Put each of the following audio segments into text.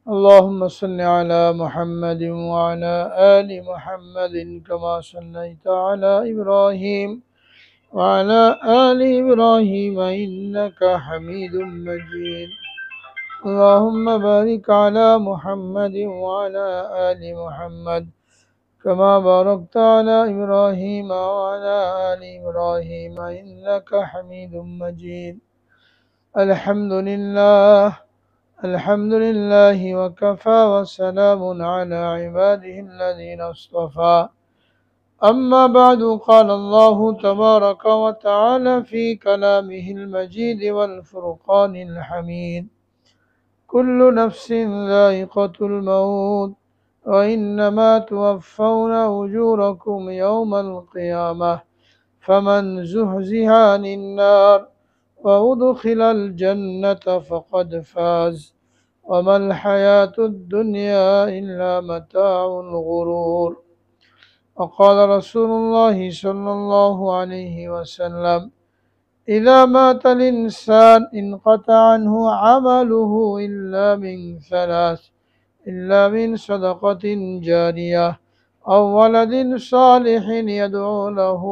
اللهم صل على محمد وعلى آل محمد كما صليت على إبراهيم وعلى آل إبراهيم إنك حميد مجيد. اللهم بارك على محمد وعلى آل محمد كما باركت على إبراهيم وعلى آل إبراهيم إنك حميد مجيد. الحمد لله. الحمد لله وكفى وسلام على عباده الذين اصطفى. أما بعد، قال الله تبارك وتعالى في كلامه المجيد والفرقان الحميد: كل نفس ذائقة الموت وإنما توفون أجوركم يوم القيامة فمن زحزح عن النار وأدخل الجنة فقد فاز وما الحياة الدنيا إلا متاع الغرور. وقال رسول الله صلى الله عليه وسلم: إذا مات الإنسان انقطع عنه عمله إلا من صدقة جارية أو ولد صالح يدعو له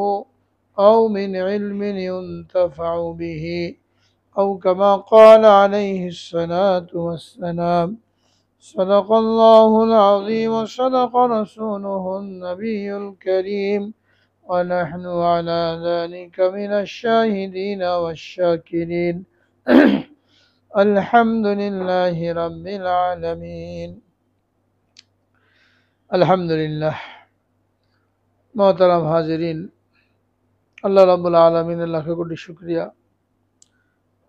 أو من علم ينتفع به أو كما قال عليه الصلاة والسلام. صدق الله العظيم وصدق رسوله النبي الكريم ونحن على ذلك من الشاهدين والشاكرين. الحمد لله رب العالمين. আলহামদুলিল্লাহ। মোহতারাম হাজিরিন, আল্লাহ রাব্বুল আলামিনের লাখ কোটি শুকরিয়া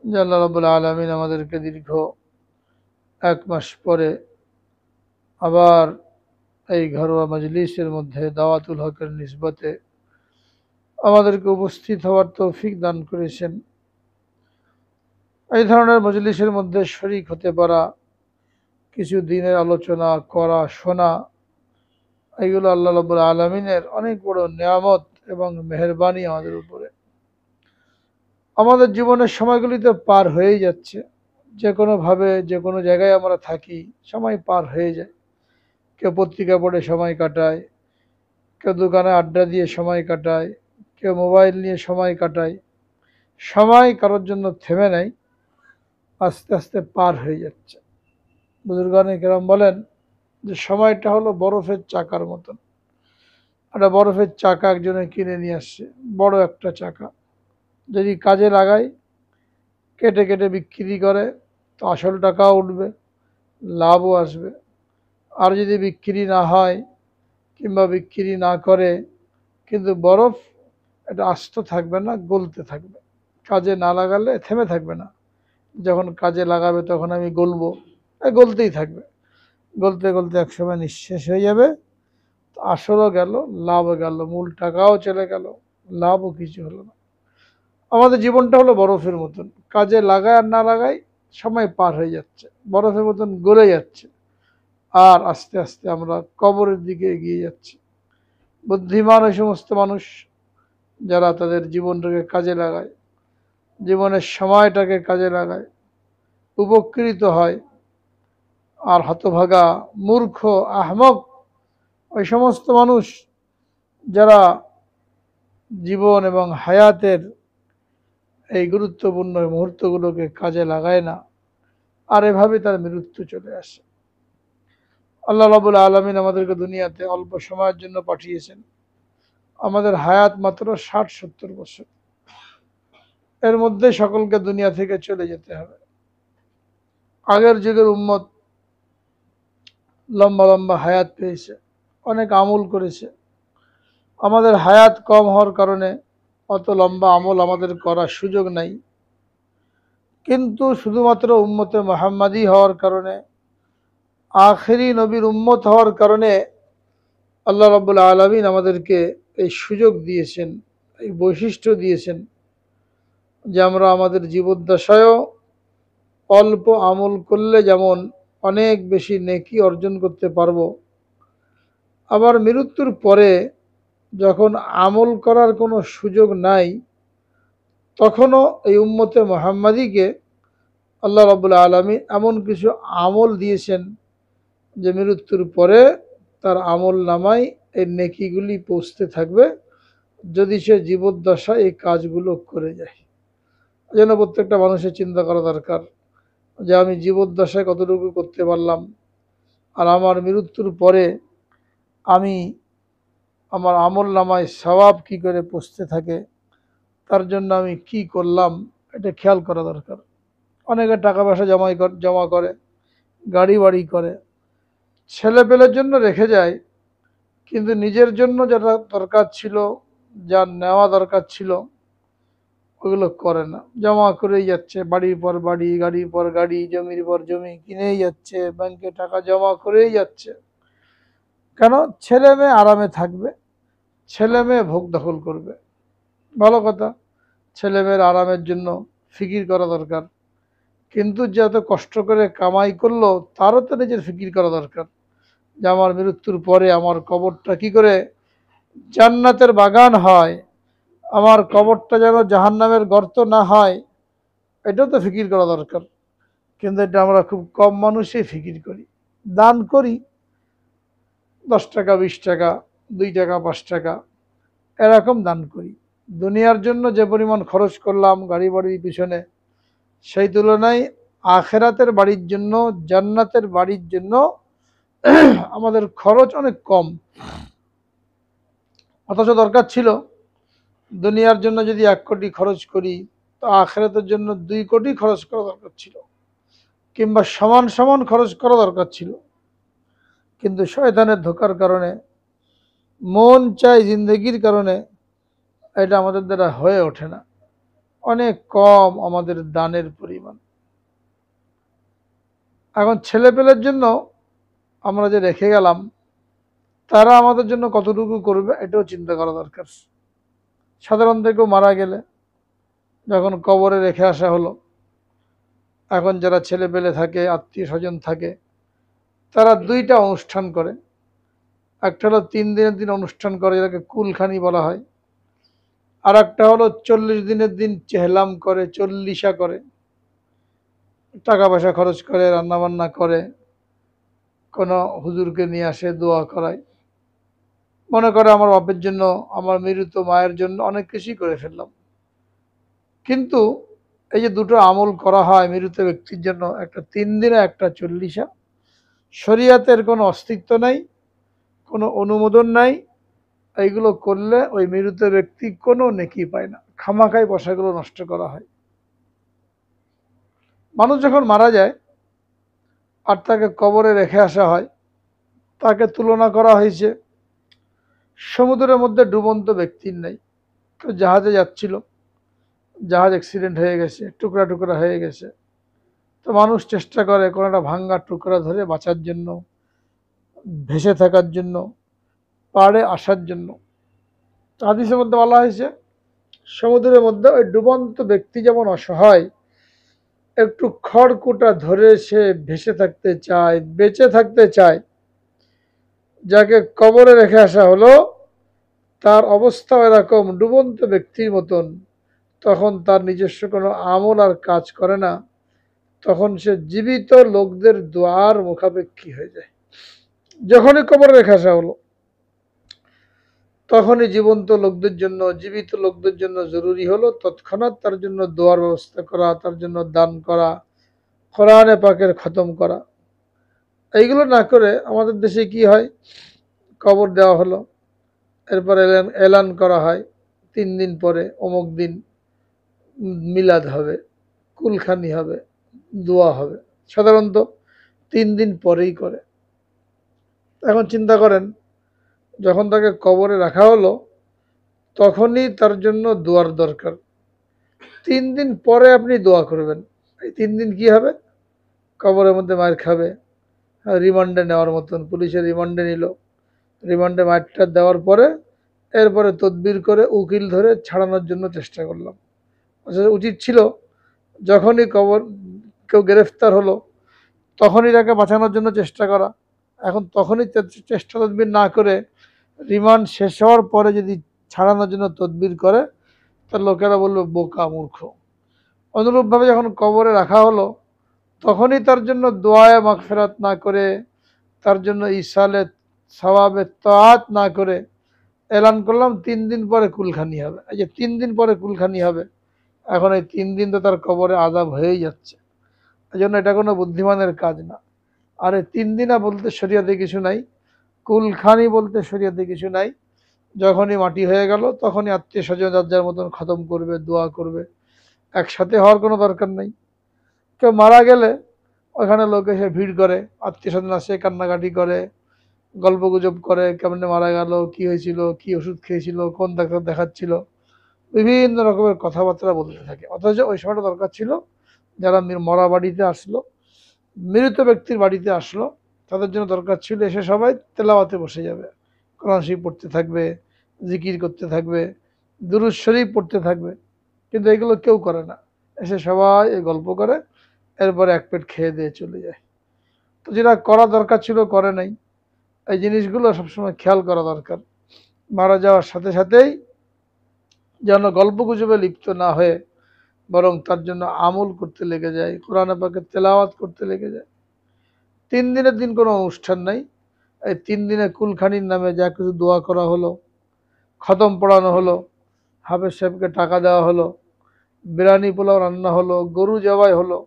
যে আল্লাহ রাব্বুল আলামিন আমাদেরকে দীর্ঘ 1 মাস পরে আবার এই ঘরোয়া মজলিসের মধ্যে দাওয়াতুল হকের নিসবতে আমাদেরকে উপস্থিত হওয়ার তৌফিক দান করেছেন। এই ধরনের মজলিসের মধ্যে শরীক হতে পারা, কিছু দিনের আলোচনা করা, শোনা, এগুলো আল্লাহ রাব্বুল আলামিনের অনেক বড় নিয়ামত এবং মেহেরবানি আমাদের উপরে। আমাদের জীবনের সময়গুলি তো পার হয়েই যাচ্ছে, যে কোনোভাবে যে কোনো জায়গায় আমরা থাকি, সময় পার হয়ে যায়। কেউ পত্রিকা পড়ে সময় কাটায়, কেউ দোকানে আড্ডা দিয়ে সময় কাটায়, কেউ মোবাইল নিয়ে সময় কাটায়। সময় কারোর জন্য থেমে নাই, আস্তে আস্তে পার হয়ে যাচ্ছে। বুজুর্গানে কেরাম বলেন যে সময়টা হলো বরফের চাকার মতন। একটা বরফের চাকা একজনে কিনে নিয়ে আসছে, বড় একটা চাকা। যদি কাজে লাগায়, কেটে কেটে বিক্রি করে, তো আসল টাকাও উঠবে, লাভও আসবে। আর যদি বিক্রি না হয় কিংবা বিক্রি না করে, কিন্তু বরফ এটা আস্ত থাকবে না, গলতে থাকবে। কাজে না লাগালে থেমে থাকবে না, যখন কাজে লাগাবে তখন আমি গলবো, গলতেই থাকবে। গলতে গলতে একসময় নিঃশেষ হয়ে যাবে, তো আসলও গেল, লাভও গেল, মূল টাকাও চলে গেল, লাভও কিছু হলো না। আমাদের জীবনটা হলো বরফের মতন, কাজে লাগায় আর না লাগায় সময় পার হয়ে যাচ্ছে, বরফের মতন গলে যাচ্ছে, আর আস্তে আস্তে আমরা কবরের দিকে এগিয়ে যাচ্ছি। বুদ্ধিমান ওই সমস্ত মানুষ যারা তাদের জীবনটাকে কাজে লাগায়, জীবনের সময়টাকে কাজে লাগায়, উপকৃত হয়। আর হতভাগা, মূর্খ, আহমক ওই সমস্ত মানুষ যারা জীবন এবং হায়াতের এই গুরুত্বপূর্ণ মুহূর্তগুলোকে কাজে লাগায় না, আর এভাবে তার মৃত্যু চলে আসে। আল্লাহ রাব্বুল আলামিন আমাদেরকে দুনিয়াতে অল্প সময়ের জন্য পাঠিয়েছেন। আমাদের হায়াত মাত্র 60-70 বছর। এর মধ্যে সকলকে দুনিয়া থেকে চলে যেতে হবে। আগের যুগের উম্মত লম্বা লম্বা হায়াত পেয়েছে, অনেক আমল করেছে। আমাদের হায়াত কম হওয়ার কারণে অত লম্বা আমল আমাদের করার সুযোগ নাই। কিন্তু শুধুমাত্র উম্মতে মুহাম্মাদি হওয়ার কারণে, আখেরি নবীর উম্মত হওয়ার কারণে আল্লাহ রাব্বুল আলামিন আমাদেরকে এই সুযোগ দিয়েছেন, এই বৈশিষ্ট্য দিয়েছেন যে আমরা আমাদের জীবদ্দশায়ও অল্প আমল করলে যেমন অনেক বেশি নেকি অর্জন করতে পারবো, আবার মৃত্যুর পরে যখন আমল করার কোনো সুযোগ নাই, তখনও এই উম্মতে মুহাম্মাদিকে আল্লাহ রাব্বুল আলামিন এমন কিছু আমল দিয়েছেন যে মৃত্যুর পরে তার আমল নামায় এই নেকিগুলি পৌঁছতে থাকবে যদি সে জীবদ্দশায় এই কাজগুলো করে যায়। যেন প্রত্যেকটা মানুষের চিন্তা করা দরকার যে আমি জীবদ্দশায় কতটুকু করতে পারলাম, আর আমার মৃত্যুর পরে আমি আমার আমল নামায় সওয়াব কী করে পৌঁছতে থাকে, তার জন্য আমি কি করলাম এটা খেয়াল করা দরকার। অনেকে টাকা পয়সা জমা করে, গাড়ি বাড়ি করে, ছেলে পেলের জন্য রেখে যায়, কিন্তু নিজের জন্য যেটা দরকার ছিল, যা নেওয়া দরকার ছিল, ওগুলো করে না, জমা করেই যাচ্ছে, বাড়ির পর বাড়ি, গাড়ির পর গাড়ি, জমির পর জমি কিনেই যাচ্ছে, ব্যাংকে টাকা জমা করেই যাচ্ছে। কেন? ছেলে মেয়ে আরামে থাকবে, ছেলে মেয়ে ভোগ দখল করবে। ভালো কথা, ছেলে মেয়ের আরামের জন্য ফিকির করা দরকার, কিন্তু যে এত কষ্ট করে কামাই করলো তারও তো নিজের ফিকির করা দরকার যে আমার মৃত্যুর পরে আমার কবরটা কি করে জান্নাতের বাগান হয়, আমার কবরটা যেন জাহান্নামের গর্ত না হয়, এটাও তো ফিকির করা দরকার। কিন্তু এটা আমরা খুব কম মানুষই ফিকির করি। দান করি 10 টাকা, 20 টাকা, 2 টাকা, 5 টাকা, এরকম দান করি। দুনিয়ার জন্য যে পরিমাণ খরচ করলাম গাড়ি বাড়ির পিছনে, সেই তুলনায় আখেরাতের বাড়ির জন্য, জান্নাতের বাড়ির জন্য আমাদের খরচ অনেক কম। অথচ দরকার ছিল দুনিয়ার জন্য যদি 1 কোটি খরচ করি, তো আখেরাতের জন্য 2 কোটি খরচ করা দরকার ছিল, কিংবা সমান সমান খরচ করা দরকার ছিল। কিন্তু শয়তানের ধোঁকার কারণে, মন চাই জিন্দগির কারণে এটা আমাদের দ্বারা হয়ে ওঠে না। অনেক কম আমাদের দানের পরিমাণ। এখন ছেলেপেলের জন্য আমরা যে রেখে গেলাম, তারা আমাদের জন্য কতটুকু করবে এটাও চিন্তা করা দরকার। সাধারণত কেউ মারা গেলে যখন কবরে রেখে আসা হলো, এখন যারা ছেলেপেলে থাকে, আত্মীয় স্বজন থাকে, তারা 2টা অনুষ্ঠান করে। একটা হলো 3 দিনের দিন অনুষ্ঠান করে, যেটাকে কুলখানি বলা হয়। আর একটা হলো 40 দিনের দিন চেহলাম করে, চল্লিশা করে, টাকা পয়সা খরচ করে, রান্নাবান্না করে, কোনো হুজুরকে নিয়ে আসে, দোয়া করায়, মনে করে আমার বাপের জন্য, আমার মৃত মায়ের জন্য অনেক কিছুই করে ফেললাম। কিন্তু এই যে দুটো আমল করা হয় মৃত ব্যক্তির জন্য, একটা 3 দিনে, একটা 40, শরিয়াতের কোনো অস্তিত্ব নাই, কোনো অনুমোদন নাই। এইগুলো করলে ওই মৃত ব্যক্তি কোনো নেকি পায় না, খামাখাই পয়সাগুলো নষ্ট করা হয়। মানুষ যখন মারা যায় আর তাকে কবরে রেখে আসা হয়, তাকে তুলনা করা হয়েছে সমুদ্রের মধ্যে ডুবন্ত ব্যক্তির নাই। তো জাহাজে যাচ্ছিল, জাহাজ অ্যাক্সিডেন্ট হয়ে গেছে, টুকরা টুকরা হয়ে গেছে। তো মানুষ চেষ্টা করে কোনো একটা ভাঙ্গা টুকরা ধরে বাঁচার জন্য, ভেসে থাকার জন্য, পাড়ে আসার জন্য। হাদিসের মধ্যে বলা হয়েছে সমুদ্রের মধ্যে ওই ডুবন্ত ব্যক্তি যেমন অসহায়, একটু খড়কুটা ধরে সে ভেসে থাকতে চায়, বেঁচে থাকতে চায়, যাকে কবরে রেখে আসা হলো তার অবস্থা এরকম ডুবন্ত ব্যক্তির মতন। তখন তার নিজস্ব কোনো আমল আর কাজ করে না, তখন সে জীবিত লোকদের দোয়ার মুখাপেক্ষী হয়ে যায়। যখনই কবরে রেখে আসা হলো, তখনই জীবন্ত লোকদের জন্য, জীবিত লোকদের জন্য জরুরি হলো তৎক্ষণাৎ তার জন্য দোয়ার ব্যবস্থা করা, তার জন্য দান করা, কোরআনে পাকের খতম করা। এইগুলো না করে আমাদের দেশে কি হয়, কবর দেওয়া হলো, এরপর এলান করা হয় 3 দিন পরে অমুক দিন মিলাদ হবে, কুলখানি হবে, দোয়া হবে। সাধারণত 3 দিন পরেই করে। এখন চিন্তা করেন, যখন তাকে কবরে রাখা হলো তখনই তার জন্য দোয়ার দরকার, 3 দিন পরে আপনি দোয়া করবেন, এই 3 দিন কি হবে? কবরের মধ্যে মার খাবে, রিমান্ডে নেওয়ার মতন, পুলিশের রিমান্ডে নিল, রিমান্ডে মারটা দেওয়ার পরে এরপরে তদবির করে উকিল ধরে ছাড়ানোর জন্য চেষ্টা করলাম। উচিত ছিল যখনই কেউ গ্রেফতার হলো তখনই তাকে বাঁচানোর জন্য চেষ্টা করা। এখন তখনই চেষ্টা তদবির না করে রিমান্ড শেষ হওয়ার পরে যদি ছাড়ানোর জন্য তদবির করে, তার লোকেরা বলবে বোকা, মূর্খ। অনুরূপভাবে যখন কবরে রাখা হলো তখনই তার জন্য দোয়ায়ে মাগফিরাত না করে, তার জন্য ইসালে সওয়াবে তাআত না করে এলান করলাম 3 দিন পরে কুলখানি হবে। এই যে 3 দিন পরে কুলখানি হবে, এখন এই 3 দিন তো তার কবরে আযাব হয়েই যাচ্ছে। এই জন্য এটা কোনো বুদ্ধিমানের কাজ না। আর এই 3 দিনা বলতে শরিয়াতে কিছু নাই, কুলখানি বলতে শরিয়াতে কিছু নাই। যখনই মাটি হয়ে গেল তখনই আত্মীয় স্বজন যার যার মতন খতম করবে, দোয়া করবে, একসাথে হওয়ার কোনো দরকার নেই। কেউ মারা গেলে ওখানে লোক এসে ভিড় করে, আত্মীয় স্বজন আসে, কান্নাকাটি করে, গল্পগুজব করে, কেমনে মারা গেল, কি হয়েছিল, কি ওষুধ খেয়েছিল, কোন ডাক্তার দেখাচ্ছিল, বিভিন্ন রকমের কথাবার্তা বলতে থাকে। অথচ ওই সময়টা দরকার ছিল যারা মরা বাড়িতে আসলো, মৃত ব্যক্তির বাড়িতে আসলো, তাদের জন্য দরকার ছিল এসে সবাই তেলাওয়াতে বসে যাবে, কোরআন শরীফ পড়তে থাকবে, জিকির করতে থাকবে, দুরূদ শরীফ পড়তে থাকবে। কিন্তু এগুলো কেউ করে না, এসে সবাই এই গল্প করে, এরপরে এক পেট খেয়ে দিয়ে চলে যায়। তো যেটা করা দরকার ছিল করে নাই। এই জিনিসগুলো সবসময় খেয়াল করা দরকার। মারা যাওয়ার সাথে সাথেই যেন গল্পগুজবে লিপ্ত না হয়ে বরং তার জন্য আমল করতে লেগে যায়, কোরআন পাকের তেলাওয়াত করতে লেগে যায়। 3 দিনের দিন কোনো অনুষ্ঠান নাই। এই 3 দিনে কুলখানির নামে যা কিছু দোয়া করা হলো, খতম পড়ানো হলো, হাফেজ সাহেবকে টাকা দেওয়া হলো, বিরিয়ানি পোলাও রান্না হলো, গরু জবাই হলো,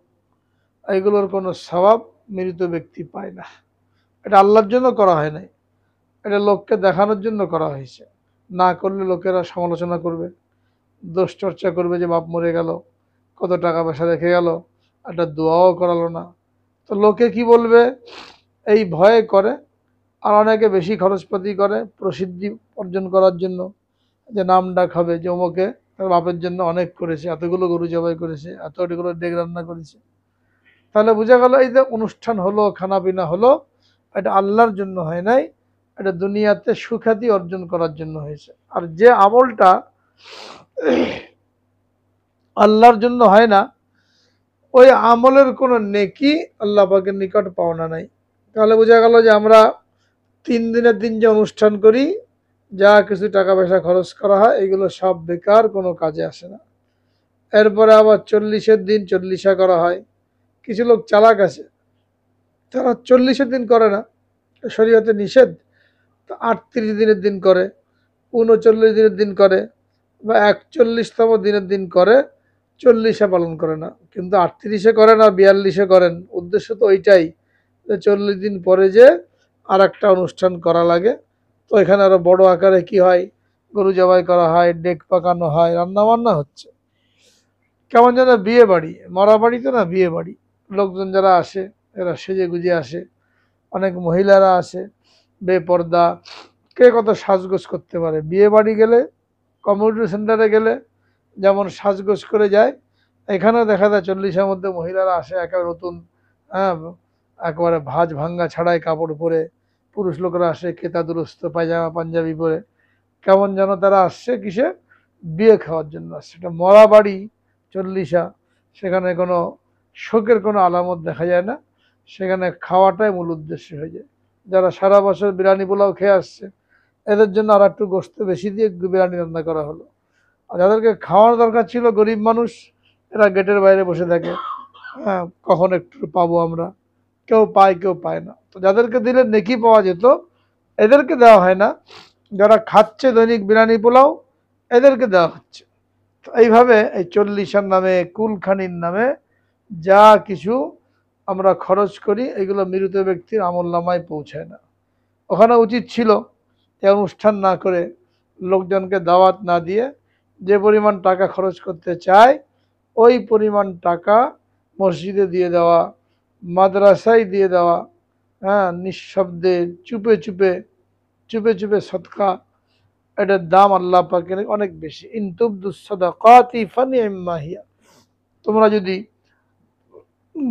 এগুলোর কোনো সওয়াব মৃত ব্যক্তি পায় না। এটা আল্লাহর জন্য করা হয় নাই, এটা লোককে দেখানোর জন্য করা হয়েছে। না করলে লোকেরা সমালোচনা করবে, দোষ চর্চা করবে যে বাপ মরে গেল, কত টাকা পয়সা রেখে গেল, একটা দোয়াও করালো না। তো লোকে কি বলবে এই ভয়ে করে। আর অনেকে বেশি খরচপাতি করে প্রসিদ্ধি অর্জন করার জন্য, যে নাম ডাক হবে যে অমুকে তার বাপের জন্য অনেক করেছে, এতগুলো গরু জবাই করেছে, এতগুলো ডেক রান্না করেছে। তাহলে বোঝা গেল এই যে অনুষ্ঠান হলো, খানা পিনা হলো, এটা আল্লাহর জন্য হয় নাই, এটা দুনিয়াতে সুখ্যাতি অর্জন করার জন্য হয়েছে। আর যে আমলটা আল্লাহর জন্য হয় না, ওই আমলের কোনো নেকি আল্লাহ পাকের নিকট পাওনা নাই। তাহলে বোঝা গেল যে আমরা 3 দিনের দিন যে অনুষ্ঠান করি, যা কিছু টাকা পয়সা খরচ করা হয়, এগুলো সব বেকার, কোনো কাজে আসে না। এরপরে আবার 40-এর দিন 40 করা হয়। কিছু লোক চালাক আছে, তারা 40-এর দিন করে না, শরীয়তে নিষেধ, তো 38 দিনের দিন করে, 39 দিনের দিন করে, বা 41তম দিনের দিন করে, 40 পালন করে না। কিন্তু 38 করে না, 42 করেন। উদ্দেশ্য তো ওইটাই যে 40 দিন পরে যে আর একটা অনুষ্ঠান করা লাগে। তো এখানে আরো বড় আকারে কি হয়, গরু জবাই করা হয়, ডেক পাকানো হয়, রান্না বান্না হচ্ছে, কেমন যেন বিয়ে বাড়ি, মরা বাড়ি তো না, বিয়ে বাড়ি। লোকজন যারা আসে এরা সেজে গুজে আসে, অনেক মহিলারা আসে বেপর্দা, কে কত সাজগোজ করতে পারে। বিয়ে বাড়ি গেলে, কমিউনিটি সেন্টারে গেলে যেমন সাজগোজ করে যায়, এখানেও দেখা যায় 40-এর মধ্যে মহিলারা আসে একেবারে নতুন, হ্যাঁ, একেবারে ভাঁজ ভাঙ্গা ছাড়াই কাপড় পরে। পুরুষ লোকেরা আসে কেতা দুরস্ত পায়জামা পাঞ্জাবি পরে, কেমন যেন তারা আসছে কিসে, বিয়ে খাওয়ার জন্য আসছে। এটা মরা বাড়ি 40, সেখানে কোনো শোকের কোনো আলামত দেখা যায় না, সেখানে খাওয়াটাই মূল উদ্দেশ্য হয়ে যায়। যারা সারা বছর বিরিয়ানি পোলাও খেয়ে আসছে, এদের জন্য আর একটু গোস্ত বেশি দিয়ে বিরিয়ানি রান্না করা হলো। আর যাদেরকে খাওয়ার দরকার ছিল, গরিব মানুষ, এরা গেটের বাইরে বসে থাকে, হ্যাঁ, কখন একটু পাবো আমরা, কেউ পায় কেউ পায় না। তো যাদেরকে দিলে নেকি পাওয়া যেত, এদেরকে দেওয়া হয় না। যারা খাচ্ছে দৈনিক বিরিয়ানি পোলাও, এদেরকে দেওয়া হচ্ছে। তো এইভাবে এই 40-এর নামে, কুলখানির নামে যা কিছু আমরা খরচ করি, এগুলো মৃত ব্যক্তির আমলনামায় পৌঁছায় না। ওখানে উচিত ছিল এই অনুষ্ঠান না করে, লোকজনকে দাওয়াত না দিয়ে, যে পরিমাণ টাকা খরচ করতে চায় ওই পরিমাণ টাকা মসজিদে দিয়ে দেওয়া, মাদ্রাসায় দিয়ে দেওয়া, হ্যাঁ, নিঃশব্দে চুপে চুপে চুপে চুপে সদকা। এটার দাম আল্লাহ পাকের অনেক বেশি। ইন তুবদুস সাদাকাতি ফানি'ম্মা হিয়া, তোমরা যদি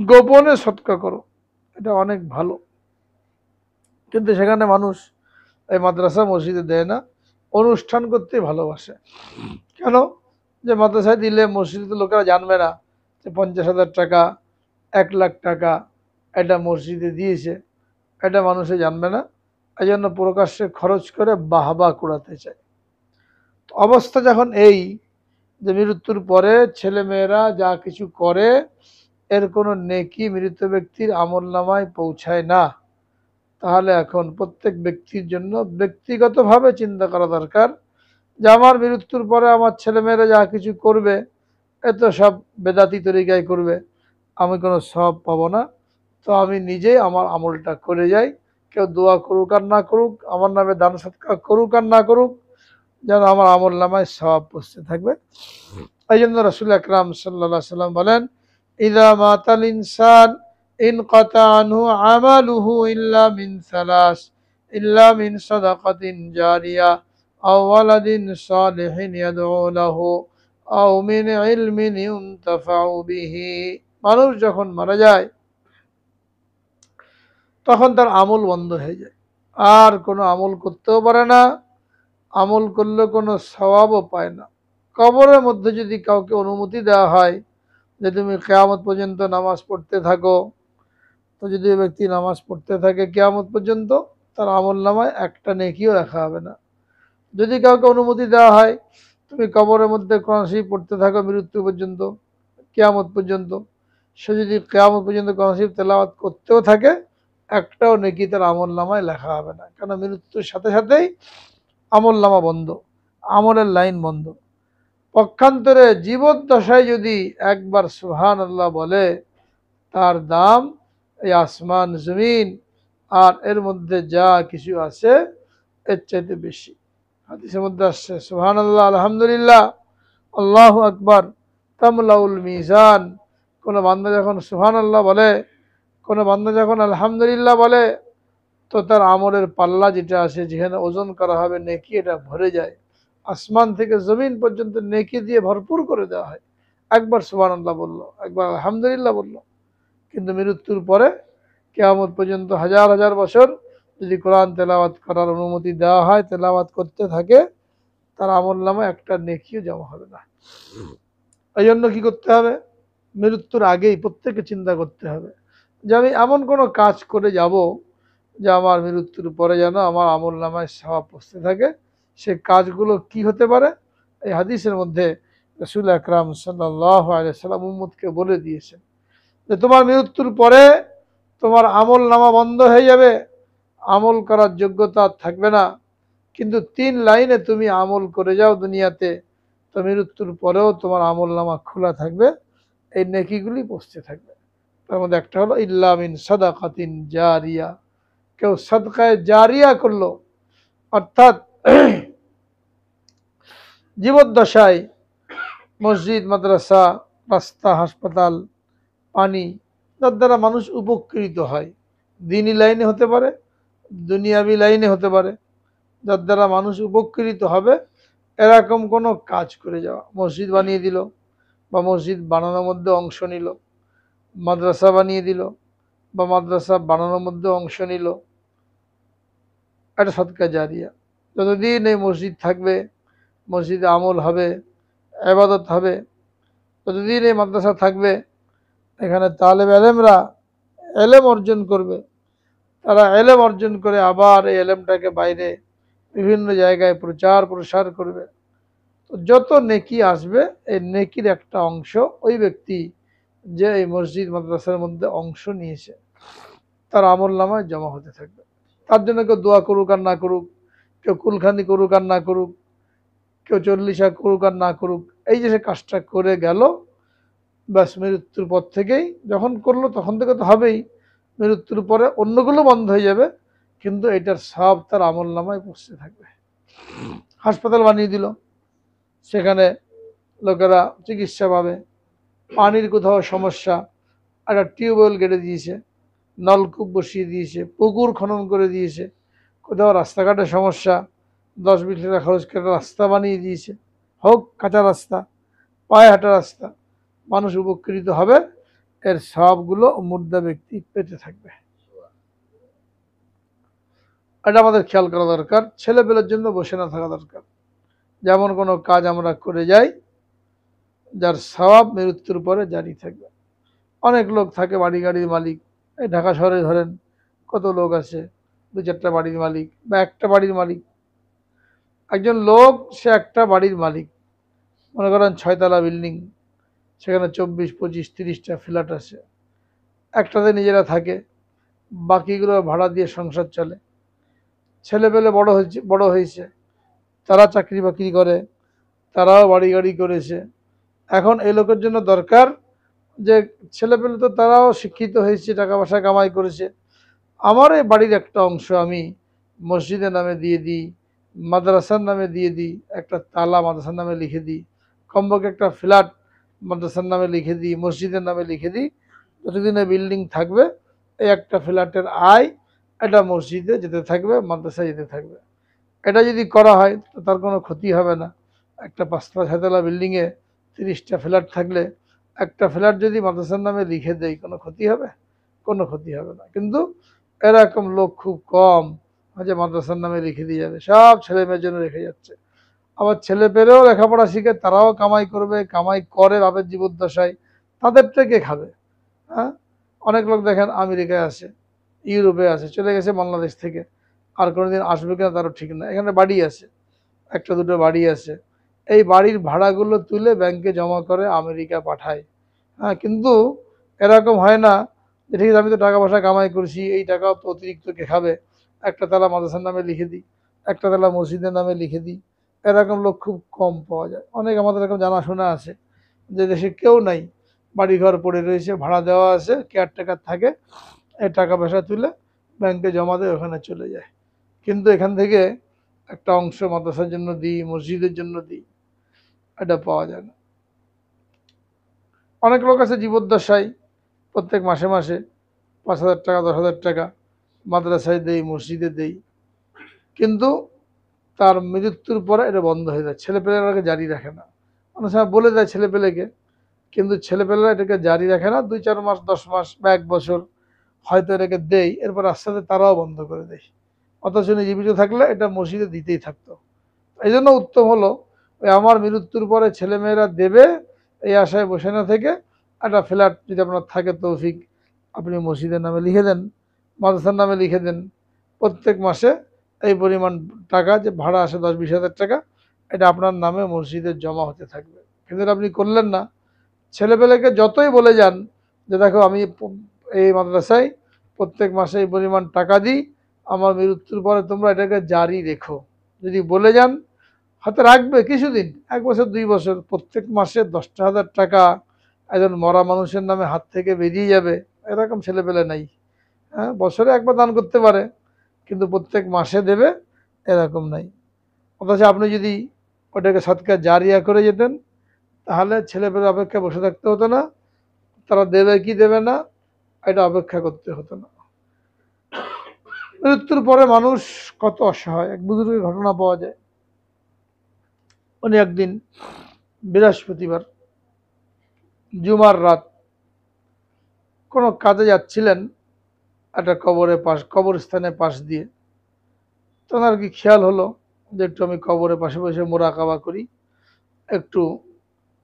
গোপনে সদকা করো, এটা অনেক ভালো। কিন্তু সেখানে মানুষ এই মাদ্রাসা মসজিদে দেয় না, অনুষ্ঠান করতে ভালোবাসে। কেন? যে মাদ্রাসায় দিলে মসজিদে লোকেরা জানবে না যে 50,000 টাকা, 1 লাখ টাকা এটা মসজিদে দিয়েছে, এটা মানুষে জানবে না। এই জন্য প্রকাশ্যে খরচ করে বাহবা কুড়াতে চায়। অবস্থা যখন এই যে মৃত্যুর পরে ছেলে মেয়েরা যা কিছু করে, এর কোনো নেকি মৃত ব্যক্তির আমলনামায় পৌঁছায় না, তাহলে এখন প্রত্যেক ব্যক্তির জন্য ব্যক্তিগতভাবে চিন্তা করা দরকার যে আমার মৃত্যুর পরে আমার ছেলেমেয়েরা যা কিছু করবে এত সব বেদাতি তরিকায় করবে, আমি কোনো সওয়াব পাবো না। তো আমি নিজেই আমার আমলটা করে যাই, কেউ দোয়া করুক আর না করুক, আমার নামে দান সৎকার করুক আর না করুক, যেন আমার আমল নামায় সওয়াব পৌঁছতে থাকবে। এই জন্য রাসূল আকরাম সাল্লাল্লাহু আলাইহি সাল্লাম বলেন, ইযা মাতাল ইনসান ইনকাতা আনহু আমালুহু ইল্লা মিন সালাস, ইল্লা মিন সাদাকাতিন জারিয়া আও ওয়ালাদিন সালিহিন ইয়াদউ লাহু আও মিন ইলমিন ইউনতাফাউ বিহি। মানুষ যখন মারা যায় তখন তার আমল বন্ধ হয়ে যায়, আর কোনো আমল করতেও পারে না, আমল করলে কোনো সওয়াবও পায় না। কবরের মধ্যে যদি কাউকে অনুমতি দেওয়া হয় যে তুমি কিয়ামত পর্যন্ত নামাজ পড়তে থাকো, তো যদি ওই ব্যক্তি নামাজ পড়তে থাকে কিয়ামত পর্যন্ত, তার আমল নামায় একটা নেকিও রাখা হবে না। যদি কাউকে অনুমতি দেওয়া হয় তুমি কবরের মধ্যে কোরআন শরীফ পড়তে থাকো মৃত্যু পর্যন্ত, কিয়ামত পর্যন্ত, সে যদি কিয়ামত পর্যন্ত কোরআন শরীফ তেলাওয়াত করতেও থাকে, একটাও নেকি তার আমল নামায় লেখা হবে না। কারণ মৃত্যুর সাথে সাথেই আমল নামা বন্ধ, আমলের লাইন বন্ধ। পক্ষান্তরে জীবদ্দশায় যদি একবার সুবহানাল্লাহ বলে, তার দাম এই আসমান জমিন আর এর মধ্যে যা কিছু আছে এর চাইতে বেশি। হাদিসের মধ্যে আসছে সুবহানাল্লাহ আলহামদুলিল্লাহ আল্লাহু আকবার তামলাউল মিজান। কোনো বান্দা যখন সুবহানাল্লাহ বলে, কোনো বান্দা যখন আলহামদুলিল্লাহ বলে, তো তার আমলের পাল্লা যেটা আছে, যেখানে ওজন করা হবে নেকি, এটা ভরে যায়। আসমান থেকে জমিন পর্যন্ত নেকি দিয়ে ভরপুর করে দেওয়া হয়। একবার সুবহানাল্লাহ বলল, একবার আলহামদুলিল্লাহ বলল, কিন্তু মৃত্যুর পরে কিয়ামত পর্যন্ত হাজার হাজার বছর যদি কোরআন তেলাওয়াত করার অনুমতি দেওয়া হয়, তেলাওয়াত করতে থাকে, তার আমল নামায় একটা নেকিও জমা হবে না। এই জন্য কি করতে হবে? মৃত্যুর আগেই প্রত্যেককে চিন্তা করতে হবে যে আমি এমন কোনো কাজ করে যাব যে আমার মৃত্যুর পরে যেন আমার আমল নামায় সওয়াব পৌঁছতে থাকে। সে কাজগুলো কি হতে পারে? এই হাদিসের মধ্যে রাসূল আকরাম সাল্লাল্লাহু আলাইহি সাল্লাম উম্মতকে বলে দিয়েছেন যে তোমার মৃত্যুর পরে তোমার আমল নামা বন্ধ হয়ে যাবে, আমল করার যোগ্যতা থাকবে না, কিন্তু ৩ লাইনে তুমি আমল করে যাও দুনিয়াতে, তো মৃত্যুর পরেও তোমার আমল নামা খোলা থাকবে, এই নেকিগুলি পৌঁছতে থাকবে। তার মধ্যে একটা হলো ইল্লা মিন সাদাকাতিন জারিয়া, কেউ সাদকায়ে জারিয়া করলো, অর্থাৎ জীবদ্দশায় মসজিদ, মাদ্রাসা, রাস্তা, হাসপাতাল, পানি, যার দ্বারা মানুষ উপকৃত হয়, দিনী লাইনে হতে পারে, দুনিয়াবি লাইনে হতে পারে, যার দ্বারা মানুষ উপকৃত হবে, এরকম কোনো কাজ করে যাওয়া। মসজিদ বানিয়ে দিল বা মসজিদ বানানোর মধ্যে অংশ নিল, মাদ্রাসা বানিয়ে দিল বা মাদ্রাসা বানানোর মধ্যে অংশ নিল, এটা সদকা জারিয়া। যতদিন এই মসজিদ থাকবে, মসজিদে আমল হবে, ইবাদত হবে, যতদিন এই মাদ্রাসা থাকবে, এখানে তালেব এলেমরা এলেম অর্জন করবে, তারা এলেম অর্জন করে আবার এই এলেমটাকে বাইরে বিভিন্ন জায়গায় প্রচার প্রসার করবে। তো যত নেকি আসবে, এই নেকির একটা অংশ ওই ব্যক্তি যে এই মসজিদ মাদ্রাসার মধ্যে অংশ নিয়েছে তার আমল নামায় জমা হতে থাকবে। তার জন্য কেউ দোয়া করুক আর না করুক, কেউ কুলখানি করুক আর না করুক, কেউ চল্লিশা করুক আর না করুক, এই যে সে কাজটা করে গেল, ব্যাস মৃত্যুর পর থেকেই, যখন করলো তখন থেকে তো হবেই, মৃত্যুর পরে অন্যগুলো বন্ধ হয়ে যাবে, কিন্তু এটার সব তার আমল নামায় পৌঁছতে থাকবে। হাসপাতাল বানিয়ে দিল, সেখানে লোকেরা চিকিৎসা পাবে, পানির কোথাও সমস্যা, একটা টিউবওয়েল কেটে দিয়েছে, নলকূপ বসিয়ে দিয়েছে, পুকুর খনন করে দিয়েছে, কোথাও রাস্তাঘাটের সমস্যা, 10-20 টাকা খরচ করে রাস্তা বানিয়ে দিয়েছে, হোক কাঁচা রাস্তা, পায়ে হাঁটা রাস্তা, মানুষ উপকৃত হবে, এর সবগুলো মুর্দা ব্যক্তি পেতে থাকবে। এটা আমাদের খেয়াল করা দরকার। ছেলেপেলের জন্য বসে না থাকা দরকার। যেমন কোনো কাজ আমরা করে যাই যার সওয়াব মৃত্যুর পরে জারি থাকবে। অনেক লোক থাকে বাড়ি গাড়ির মালিক, এই ঢাকা শহরে ধরেন কত লোক আছে 2-4টা বাড়ির মালিক বা একটা বাড়ির মালিক। একজন লোক, সে একটা বাড়ির মালিক, মনে করেন 6 তলা বিল্ডিং, সেখানে 24, 25, 30টা ফ্ল্যাট আছে, একটাতে নিজেরা থাকে, বাকিগুলো ভাড়া দিয়ে সংসার চলে। ছেলেপেলে বড় হয়েছে, তারা চাকরি বাকরি করে, তারাও বাড়ি গাড়ি করেছে। এখন এই লোকের জন্য দরকার যে ছেলেপেলে তো তারাও শিক্ষিত হয়েছে, টাকা পয়সা কামাই করেছে, আমার এই বাড়ির একটা অংশ আমি মসজিদের নামে দিয়ে দিই, মাদ্রাসার নামে দিয়ে দিই, একটা তালা মাদ্রাসার নামে লিখে দিই, কমপক্ষে একটা ফ্ল্যাট মাদ্রাসার নামে লিখে দিই, মসজিদের নামে লিখে দিই। যতদিনে বিল্ডিং থাকবে এই একটা ফ্ল্যাটের আয় এটা মসজিদে যেতে থাকবে, মাদ্রাসায় যেতে থাকবে। এটা যদি করা হয় তো তার কোনো ক্ষতি হবে না। একটা 5তলা 6তলা বিল্ডিংয়ে 30টা ফ্ল্যাট থাকলে একটা ফ্ল্যাট যদি মাদ্রাসার নামে লিখে দেয় কোনো ক্ষতি হবে? কোনো ক্ষতি হবে না। কিন্তু এরকম লোক খুব কম যে মাদ্রাসার নামে লিখে দিয়ে যাবে, সব ছেলে মেয়ের জন্য রেখে যাচ্ছে। আবার ছেলে পেলেও লেখাপড়া শিখে তারাও কামাই করবে, কামাই করে বাপের জীবদ্দশায়, তাদেরটা কে খাবে? হ্যাঁ, অনেক লোক দেখেন আমেরিকায় আছে, ইউরোপে আছে, চলে গেছে বাংলাদেশ থেকে, আর কোনোদিন আসবে কিনা তারও ঠিক না। এখানে বাড়ি আছে, একটা দুটো বাড়ি আছে, এই বাড়ির ভাড়াগুলো তুলে ব্যাংকে জমা করে আমেরিকা পাঠায়। হ্যাঁ, কিন্তু এরকম হয় না যে ঠিক আছে আমি তো টাকা পয়সা কামাই করছি, এই টাকাও তো অতিরিক্ত কে খাবে, একটা তালা মাদ্রাসার নামে লিখে দিই, একটা তালা মসজিদের নামে লিখে দিই। এরকম লোক খুব কম পাওয়া যায়। অনেক আমাদের এরকম জানাশোনা আছে যে দেশে কেউ নাই, বাড়িঘর পড়ে রয়েছে, ভাড়া দেওয়া আছে, কেয়ারটেকার থাকে, এই টাকা পয়সা তুলে ব্যাংকে জমা দেয়, ওখানে চলে যায়। কিন্তু এখান থেকে একটা অংশ মাদ্রাসার জন্য দিই, মসজিদের জন্য দিই, এটা পাওয়া যায় না। অনেক লোক আছে জীবদ্দশায় প্রত্যেক মাসে মাসে 5,000 টাকা 10,000 টাকা মাদ্রাসায় দেই, মসজিদে দেই, কিন্তু তার মৃত্যুর পরে এটা বন্ধ হয়ে যায়, ছেলেপেলেরাকে জারি রাখে না। অনেক সময় বলে দেয় ছেলেপেলেকে, কিন্তু ছেলেপেলেরা এটাকে জারি রাখে না, 2-4 মাস 10 মাস বা 1 বছর হয়তো এটাকে দেয়, এরপর আস্তে আস্তে তারাও বন্ধ করে দেয়। অথচ জীবিত থাকলে এটা মসজিদে দিতেই থাকতো। এই জন্য উত্তম হলো ওই আমার মৃত্যুর পরে ছেলেমেয়েরা দেবে এই আশায় বসে না থেকে একটা ফ্ল্যাট যদি আপনার থাকে তৌফিক, আপনি মসজিদের নামে লিখে দেন, মাদ্রাসার নামে লিখে দেন, প্রত্যেক মাসে এই পরিমাণ টাকা যে ভাড়া আসে 10-20 হাজার টাকা, এটা আপনার নামে মসজিদে জমা হতে থাকবে। কিন্তু আপনি করলেন না। ছেলেপেলেকে যতই বলে যান যে দেখো আমি এই মাদ্রাসায় প্রত্যেক মাসে এই পরিমাণ টাকা দিই, আমার মৃত্যুর পরে তোমরা এটাকে জারি রেখো, যদি বলে যান হাতে রাখবে কিছুদিন, 1 বছর 2 বছর, প্রত্যেক মাসে 10,000 টাকা একজন মরা মানুষের নামে হাত থেকে বেরিয়ে যাবে, এরকম ছেলেপেলে নাই। হ্যাঁ, বছরে একবার দান করতে পারে, কিন্তু প্রত্যেক মাসে দেবে এরকম নাই। অথচ আপনি যদি ওটাকে সদকা জারিয়া করে যেতেন তাহলে ছেলেপেলে অপেক্ষা বসে থাকতে হতো না, তারা দেবে কি দেবে না এটা অপেক্ষা করতে হতো না। মৃত্যুর পরে মানুষ কত অসহায়। এক বুজুর্গের ঘটনা পাওয়া যায়। উনি একদিন বৃহস্পতিবার জুমার রাত কোনো কাজে যাচ্ছিলেন একটা কবরস্থানের পাশ দিয়ে। তো ওনার কি খেয়াল হলো যে একটু আমি কবরের পাশে বসে মোরাকাবা করি, একটু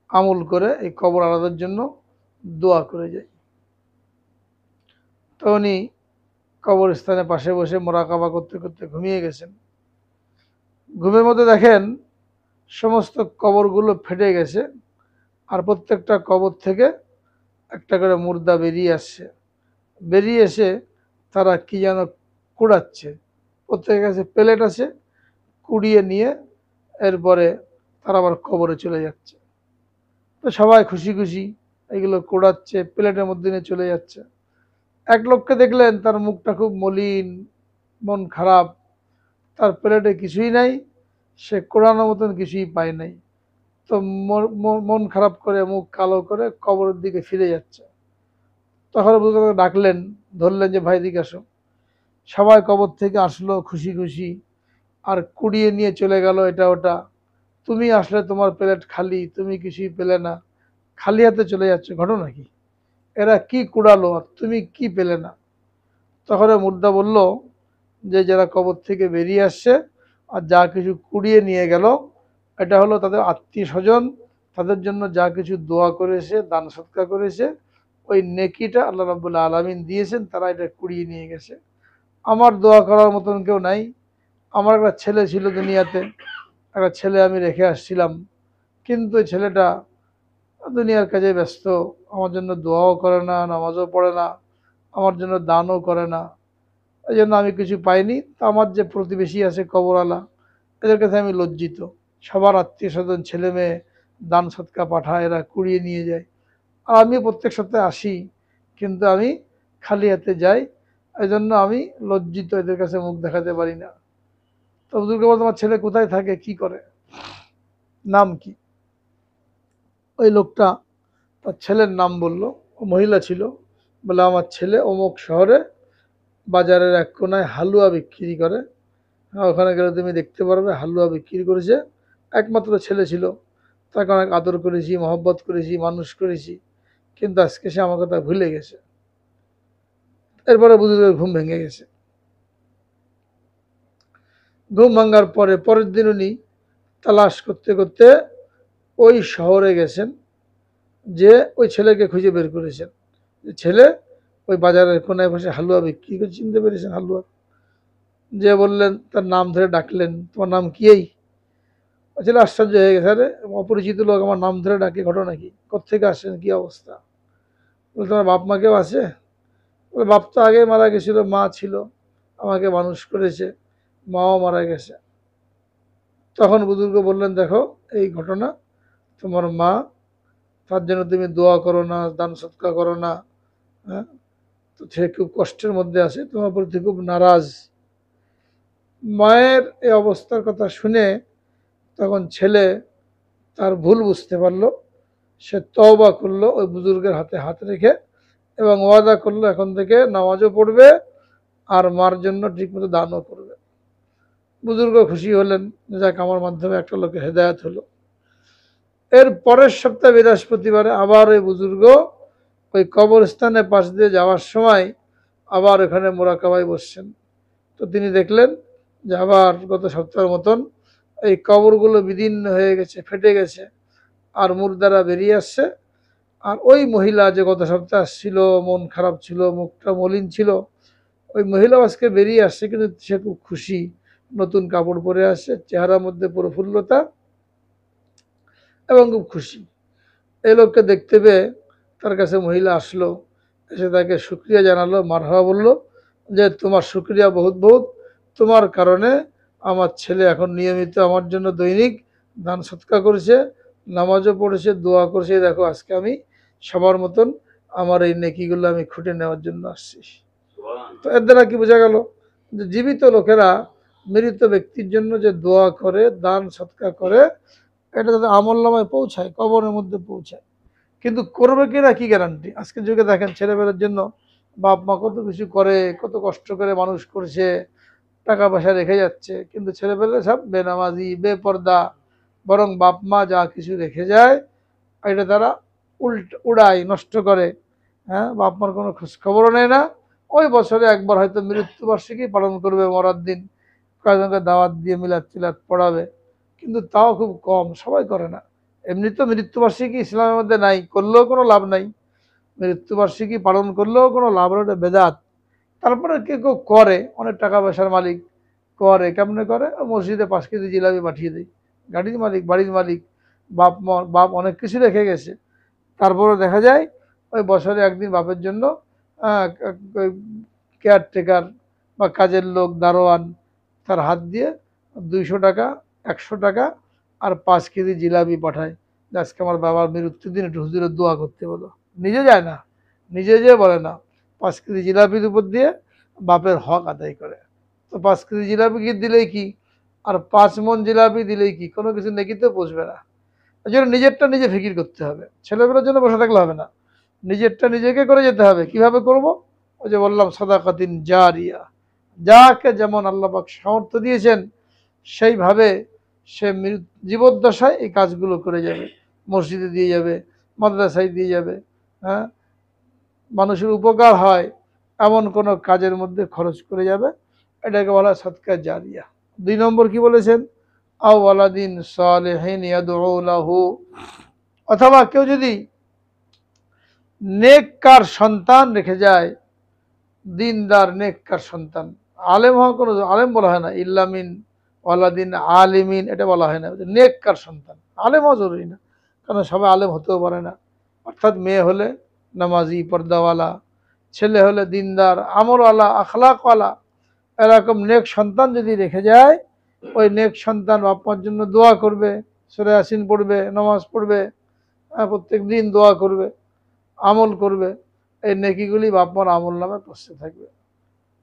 আমল করে এই কবর আলাদার জন্য দোয়া করে যাই। তো উনি কবরস্থানের পাশে বসে মোরাকাবা করতে করতে ঘুমিয়ে গেছেন। ঘুমের মধ্যে দেখেন সমস্ত কবরগুলো ফেটে গেছে, আর প্রত্যেকটা কবর থেকে একটা করে মুর্দা বেরিয়ে আসছে। বেরিয়ে এসে তারা কি যেন কুড়াচ্ছে, প্রত্যেকের কাছে প্লেট আছে, কুড়িয়ে নিয়ে এরপরে তারা আবার কবরে চলে যাচ্ছে। তো সবাই খুশি খুশি এগুলো কুড়াচ্ছে, প্লেটের মধ্যে নিয়ে চলে যাচ্ছে। এক লোককে দেখলেন তার মুখটা খুব মলিন, মন খারাপ, তার প্লেটে কিছুই নাই, সে কোড়ানোর মতন কিছুই পায় নাই। তো মন খারাপ করে মুখ কালো করে কবরের দিকে ফিরে যাচ্ছে। তখন বুজুর্গ ডাকলেন, ধরলেন যে ভাই দিকে আসো। সবাই কবর থেকে আসলো খুশি খুশি, আর কুড়িয়ে নিয়ে চলে গেল এটা ওটা। তুমি আসলে তোমার প্লেট খালি, তুমি কিছুই পেলে না, খালি হাতে চলে যাচ্ছে, ঘটনা কি? এরা কি কুড়ালো আর তুমি কি পেলে না? তখন মুর্দা বলল যে যারা কবর থেকে বেরিয়ে আসছে আর যা কিছু কুড়িয়ে নিয়ে গেল এটা হলো তাদের আত্মীয় স্বজন, তাদের জন্য যা কিছু দোয়া করেছে, দান সৎকার করেছে, ওই নেকিটা আল্লাহ রাব্বুল আলামিন দিয়েছেন, তারা এটা কুড়িয়ে নিয়ে গেছে। আমার দোয়া করার মতন কেউ নাই। আমার একটা ছেলে ছিল দুনিয়াতে, একটা ছেলে আমি রেখে আসছিলাম, কিন্তু ওই ছেলেটা দুনিয়ার কাজে ব্যস্ত, আমার জন্য দোয়াও করে না, নামাজও পড়ে না, আমার জন্য দানও করে না, এই জন্য আমি কিছু পাইনি। তো আমার যে প্রতিবেশী আছে কবরওয়ালা, এদের কাছে আমি লজ্জিত। সবার আত্মীয় স্বজন ছেলে মেয়ে দান সৎকা পাঠায়, এরা কুড়িয়ে নিয়ে যায়, আর আমি প্রত্যেক সপ্তাহে আসি, কিন্তু আমি খালি হাতে যাই। এই জন্য আমি লজ্জিত, এদের কাছে মুখ দেখাতে পারি না। তো বুজুর্গ বলতো, তোমার ছেলে কোথায় থাকে, কি করে, নাম কি? ওই লোকটা তার ছেলের নাম বলল। ও মহিলা ছিল। বলে, আমার ছেলে অমুক শহরে বাজারের এক কোনায় হালুয়া বিক্রি করে। হ্যাঁ, ওখানে গেলে তুমি দেখতে পারবে, হালুয়া বিক্রি করেছে। একমাত্র ছেলে ছিল, তাকে অনেক আদর করেছি, মহব্বত করেছি, মানুষ করেছি, কিন্তু আজকে সে আমার কথা ভুলে গেছে। এরপরে বুজুর্গের ঘুম ভেঙে গেছে। ঘুম ভাঙার পরে পরের দিন উনি তালাশ করতে করতে ওই শহরে গেছেন, যে ওই ছেলেকে খুঁজে বের করেছেন। ছেলে ওই বাজারের কোনায় বসে হালুয়া বিক্রি করে, চিনতে পেরেছেন হালুয়া। যে বললেন, তার নাম ধরে ডাকলেন, তোমার নাম কি? এই ছেলে আশ্চর্য হয়ে গেছে, আরে অপরিচিত লোক আমার নাম ধরে ডাকে, ঘটনা কি, কোত্থেকে আসেন, কি অবস্থা? বলে, তোমার বাপ মা কেউ আছে? বলে, বাপ তো আগে মারা গেছিল, মা ছিল, আমাকে মানুষ করেছে, মাও মারা গেছে। তখন বুজুর্গ বললেন, দেখো এই ঘটনা, তোমার মা, তার জন্য তুমি দোয়া করো না, দান সৎকা করো না, হ্যাঁ, তো সে খুব কষ্টের মধ্যে আছে, তোমার প্রতি খুব নারাজ। মায়ের এই অবস্থার কথা শুনে তখন ছেলে তার ভুল বুঝতে পারলো। সে তওবা করলো ওই বুজুর্গের হাতে হাত রেখে, এবং ওয়াদা করলো এখন থেকে নামাজও পড়বে আর মার জন্য ঠিকমতো দানও করবে। বুজুর্গ খুশি হলেন, যাক আমার মাধ্যমে একটা লোকের হেদায়েত হলো। এর পরের সপ্তাহে বৃহস্পতিবারে আবার ওই বুজুর্গ ওই কবরস্থানে পাশ দিয়ে যাওয়ার সময় আবার এখানে মোরাকাবায় বসছেন। তো তিনি দেখলেন যে আবার গত সপ্তাহের মতন এই কবরগুলো বিদীর্ণ হয়ে গেছে, ফেটে গেছে, আর মুর্দারা বেরিয়ে আসছে। আর ওই মহিলা যে গত সপ্তাহে ছিল, মন খারাপ ছিল, মুখটা মলিন ছিল, ওই মহিলা আজকে বেরিয়ে আসছে, কিন্তু সে খুব খুশি, নতুন কাপড় পরে আসছে, চেহারার মধ্যে প্রফুল্লতা এবং খুব খুশি। এই লোককে দেখতে পেয়ে তার কাছে মহিলা আসলো, এসে তাকে শুক্রিয়া জানালো, মারহাবা বলল, যে তোমার শুক্রিয়া বহুত বহুত, তোমার কারণে আমার ছেলে এখন নিয়মিত আমার জন্য দৈনিক দান সৎকা করেছে, নামাজও পড়েছে, দোয়া করেছে। দেখো আজকে আমি সবার মতন আমার এই নেকিগুলো আমি খুঁটে নেওয়ার জন্য আসছি। তো এর দ্বারা কি বোঝা গেল, যে জীবিত লোকেরা মৃত ব্যক্তির জন্য যে দোয়া করে, দান সৎকা করে, এটা তাদের আমল নামায় পৌঁছায়, কবরের মধ্যে পৌঁছায়। কিন্তু করবে কিনা কি গ্যারান্টি? আজকের যুগে দেখেন, ছেলেমেয়েদের জন্য বাপ মা কত কিছু করে, কত কষ্ট করে মানুষ করছে, টাকা পয়সা রেখে যাচ্ছে, কিন্তু ছেলেপেলে সব বেনামাজি, বেপর্দা। বরং বাপ মা যা কিছু রেখে যায়, এটা তারা উড়ায়, নষ্ট করে। হ্যাঁ, বাপ মার কোনো খোঁজ খবরও নেয় না। ওই বছরে একবার হয়তো মৃত্যুবার্ষিকী পালন করবে, মরার দিন কয়েকজনকে দাওয়াত দিয়ে মিলাদ টিলাদ পড়াবে, কিন্তু তাও খুব কম, সবাই করে না। এমনি তো মৃত্যুবার্ষিকী ইসলামের মধ্যে নাই, করলেও কোনো লাভ নাই। মৃত্যুবার্ষিকী পালন করলেও কোনো লাভ হলো, এটা বেদাত। তারপরে কেউ কেউ করে, অনেক টাকা পয়সার মালিক করে, কেমনে করে, মসজিদে 5 কেজি জিলাপি পাঠিয়ে দেয়। গাড়ির মালিক, বাড়ির মালিক, বাপ অনেক কিছু রেখে গেছে, তারপরে দেখা যায় ওই বছরে একদিন বাপের জন্য কেয়ারটেকার বা কাজের লোক, দারোয়ান, তার হাত দিয়ে 200 টাকা, 100 টাকা আর 5 কেজি জিলাপি পাঠায়, যে আজকে আমার বাবার মৃত্যুর দিন একটু হুজুরের দোয়া করতে বলো। নিজে যায় না, নিজে যেয়ে বলে না, 5 কেজি জিলাপির উপর দিয়ে বাপের হক আদায় করে। তো 5 কেজি জিলাপি কি দিলেই কি, আর 5 মন জিলাপি দিলেই কি, কোনো কিছু নেকিতে পৌঁছবে না। এই জন্য নিজেরটা নিজে ফিকির করতে হবে, ছেলেমেয়ের জন্য বসে থাকলে হবে না, নিজেরটা নিজেকে করে যেতে হবে। কিভাবে করব? ওই যে বললাম, সাদাকাতিন জারিয়া, যাকে যেমন আল্লাহ পাক সামর্থ্য দিয়েছেন, সেইভাবে সে জীবদ্দশায় এই কাজগুলো করে যাবে। মসজিদে দিয়ে যাবে, মাদ্রাসায় দিয়ে যাবে, হ্যাঁ, মানুষের উপকার হয় এমন কোনো কাজের মধ্যে খরচ করে যাবে, এটাকে বলা হয় সদকা জারিয়া। 2 নম্বর কি বলেছেন? আও ওয়ালাদিন সালিহিন ইয়াদউ লাহু, অথবা কেউ যদি নেককার সন্তান রেখে যায়, দিনদার নেককার সন্তান। আলেম হওয়া কোনো আলেম বলা হয় না, ইল্লামিন ওয়ালাদিন আলিমিন এটা বলা হয় না, নেককার সন্তান। আলেম হওয়া জরুরি না, কারণ সবাই আলেম হতেও পারে না। অর্থাৎ মেয়ে হলে নামাজি, পর্দাওয়ালা, ছেলে হলে দিনদার, আমলওয়ালা, আখলাকওয়ালা, এরকম নেক সন্তান যদি রেখে যায়, ওই নেক সন্তান বাপ মার জন্য দোয়া করবে, সূরা ইয়াসিন পড়বে, নামাজ পড়বে, প্রত্যেক দিন দোয়া করবে, আমল করবে। এই নেকিগুলি বাপ মার আমল নামে পৌঁছতে থাকবে।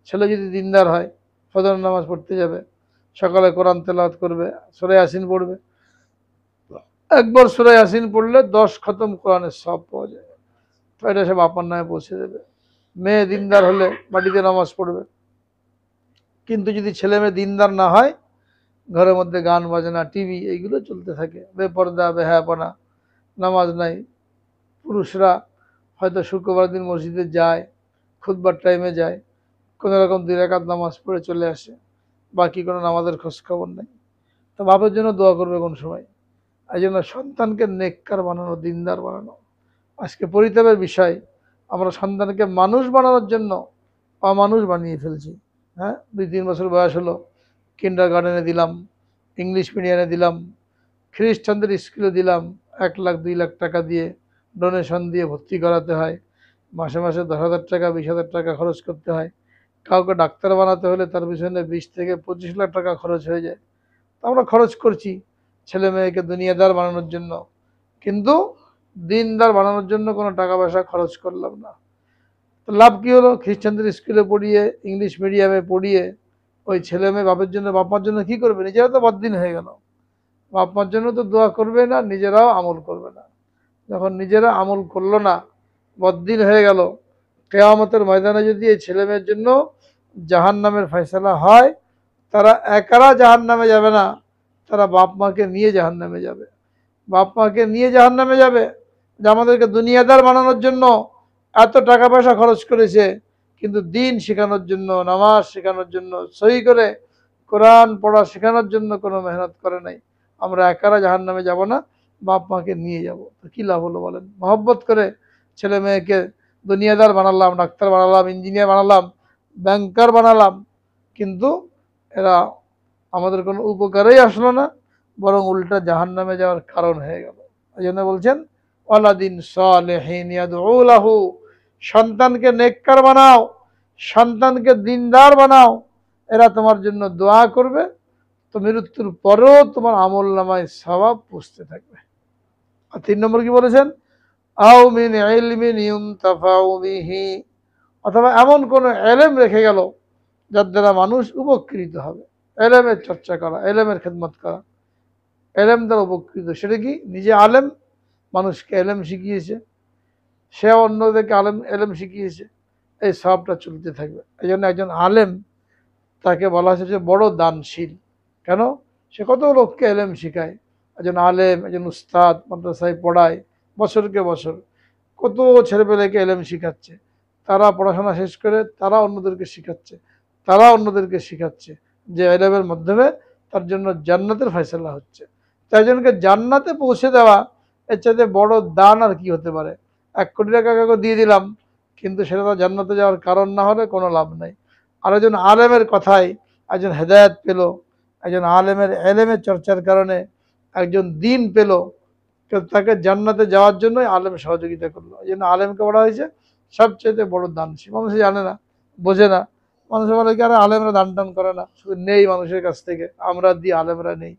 ছেলে যদি দিনদার হয়, ফজর নামাজ পড়তে যাবে, সকালে কোরআন তেলাওয়াত করবে, সূরা ইয়াসিন পড়বে। একবার সূরা ইয়াসিন পড়লে 10 খতম কোরআনের সওয়াব পাওয়া যায়। তো এটা সে বাপ মার নামে পৌঁছে দেবে। মেয়ে দিনদার হলে বাড়িতে নামাজ পড়বে। কিন্তু যদি ছেলে মেয়ে দিনদার না হয়, ঘরের মধ্যে গান বাজনা, টিভি এইগুলো চলতে থাকে, বেপর্দা, বেহায়াপনা, নামাজ নাই। পুরুষরা হয়তো শুক্রবার দিন মসজিদে যায়, খুতবার টাইমে যায়, কোনো রকম 2 রাকাত নামাজ পড়ে চলে আসে, বাকি কোনো নামাজের খোঁজ খবর নেই। তো বাপের জন্য দোয়া করবে কোন সময়? এই জন্য সন্তানকে নেককার বানানো, দিনদার বানানো আজকে পরিতাপের বিষয়। আমরা সন্তানকে মানুষ বানানোর জন্য অমানুষ বানিয়ে ফেলছি। হ্যাঁ, 2-3 বছর বয়স হলো, কিন্ডার গার্ডেনে দিলাম, ইংলিশ মিডিয়ামে দিলাম, খ্রিস্টানদের স্কুলে দিলাম, 1 লাখ 2 লাখ টাকা দিয়ে ডোনেশন দিয়ে ভর্তি করাতে হয়। মাসে মাসে 10,000 টাকা 20,000 টাকা খরচ করতে হয়। কাউকে ডাক্তার বানাতে হলে তার পিছনে 20 থেকে 25 লাখ টাকা খরচ হয়ে যায়। আমরা খরচ করছি ছেলে মেয়েকে দুনিয়াদার বানানোর জন্য, কিন্তু দিনদার বানানোর জন্য কোনো টাকা পয়সা খরচ করলাম না। তো লাভ কি হলো? খ্রিস্টানদের স্কুলে পড়িয়ে, ইংলিশ মিডিয়ামে পড়িয়ে ওই ছেলে মেয়ে বাপের জন্য, বাপ মার জন্য কি করবে? নিজেরা তো বদ্দিন হয়ে গেল। বাপ মার জন্য তো দোয়া করবে না, নিজেরাও আমল করবে না। যখন নিজেরা আমল করলো না, বদ্দিন হয়ে গেল, কিয়ামতের ময়দানে যদি এই ছেলে মেয়ের জন্য জাহান্নামের ফয়সালা হয়, তারা একারা জাহান্নামে যাবে না, তারা বাপ মাকে নিয়ে জাহান্নামে যাবে। বাপ মাকে নিয়ে জাহান্নামে যাবে, যে আমাদেরকে দুনিয়াদার বানানোর জন্য এত টাকা পয়সা খরচ করেছে, কিন্তু দিন শেখানোর জন্য, নামাজ শেখানোর জন্য, সহি করে কোরআন পড়া শেখানোর জন্য কোনো মেহনত করে নাই। আমরা একারা জাহান্নামে যাব না, বাপ মাকে নিয়ে যাব। তো কী লাভ হলো বলেন? মহব্বত করে ছেলে মেয়েকে দুনিয়াদার বানালাম, ডাক্তার বানালাম, ইঞ্জিনিয়ার বানালাম, ব্যাংকার বানালাম, কিন্তু এরা আমাদের কোনো উপকারেই আসলো না, বরং উল্টা জাহান্নামে যাওয়ার কারণ হয়ে গেল। এই জন্য বলছেন ওয়ালাদিন সালেহিন ইয়াদউ লাহু, সন্তানকে নেককার বানাও, সন্তানকে দিনদার বানাও, এরা তোমার জন্য দোয়া করবে, তো মৃত্যুর পরেও তোমার আমল নামায় সওয়াব পুষতে থাকবে। আর 3 নম্বর কি বলেছেন? আও মিন ইলমিন ইউনতাফাউ বিহি, অথবা এমন কোন এলেম রেখে গেল যার দ্বারা মানুষ উপকৃত হবে। এলেমের চর্চা করা, এলেমের খেদমত করা, এলেম দ্বারা উপকৃত। সেটা কি? নিজে আলেম, মানুষকে এলেম শিখিয়েছে, সে অন্যদেরকে এলেম শিখিয়েছে, এই সবটা চলতে থাকবে। এই জন্য একজন আলেম, তাকে বলা হয়েছে যে বড় দানশীল। কেন? সে কত লোককে এলেম শিখায়। একজন আলেম, একজন উস্তাদ মাদ্রাসায় পড়ায় বছরকে বছর, কত ছেলেপেলেকে এলেম শিখাচ্ছে। তারা পড়াশোনা শেষ করে তারা অন্যদেরকে শিখাচ্ছে, তারা অন্যদেরকে শিখাচ্ছে, যে এলেমের মাধ্যমে তার জন্য জান্নাতের ফয়সালা হচ্ছে। তাই জনকে জান্নাতে পৌঁছে দেওয়া, এর চাইতে বড় দান আর কি হতে পারে? 1 কোটি টাকা কাউকে দিয়ে দিলাম, কিন্তু সেটা তো জান্নাতে যাওয়ার কারণ না হলে কোনো লাভ নাই। আর একজন আলেমের কথায় একজন হেদায়েত পেল, একজন আলেমের এলেমের চর্চার কারণে একজন দিন পেল, তাকে জান্নাতে যাওয়ার জন্যই আলেম সহযোগিতা করলো। এই জন্য আলেমকে বলা হয়েছে সবচেয়ে বড় দানশীল। মানুষ জানে না, বোঝে না। মানুষ বলে কি, আরে আলেমরা দান টান করে না, শুধু নেই মানুষের কাছ থেকে, আমরা দিই, আলেমরা নেই।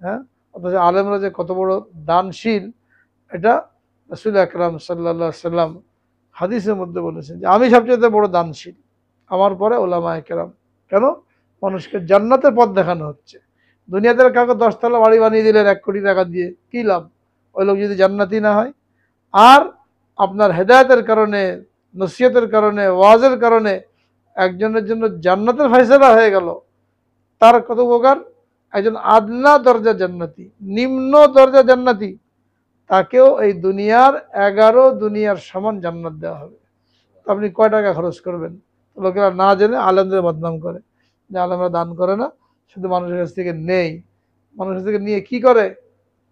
হ্যাঁ, অথচ আলেমরা যে কত বড় দানশীল, এটা রাসূল আকরাম সাল্লাল্লাহু আলাইহি সাল্লাম হাদিসের মধ্যে বলেছেন যে আমি সবচেয়ে বড় দানশীল, আমার পরে ওলামায়ে কেরাম। কেন? মানুষকে জান্নাতের পথ দেখানো হচ্ছে। দুনিয়াতে কাউকে 10 তলা বাড়ি বানিয়ে দিলেন 1 কোটি টাকা দিয়ে, কী লাভ? ওই লোক যদি জান্নাতি না হয়। আর আপনার হেদায়েতের কারণে, নসিহতের কারণে, ওয়াজের কারণে একজনের জন্য জান্নাতের ফয়সালা হয়ে গেল, তার কত উপকার। একজন আদনা দরজা জান্নাতি, নিম্ন দরজা জান্নাতি, তাকেও এই দুনিয়ার 11 দুনিয়ার সমান জান্নাত দেওয়া হবে। আপনি কয় টাকা খরচ করবেন? লোকেরা না জেনে আলেমদের বদনাম করে, যে আলেমরা দান করে না, শুধু মানুষের কাছ থেকে নেই। মানুষের থেকে নিয়ে কি করে?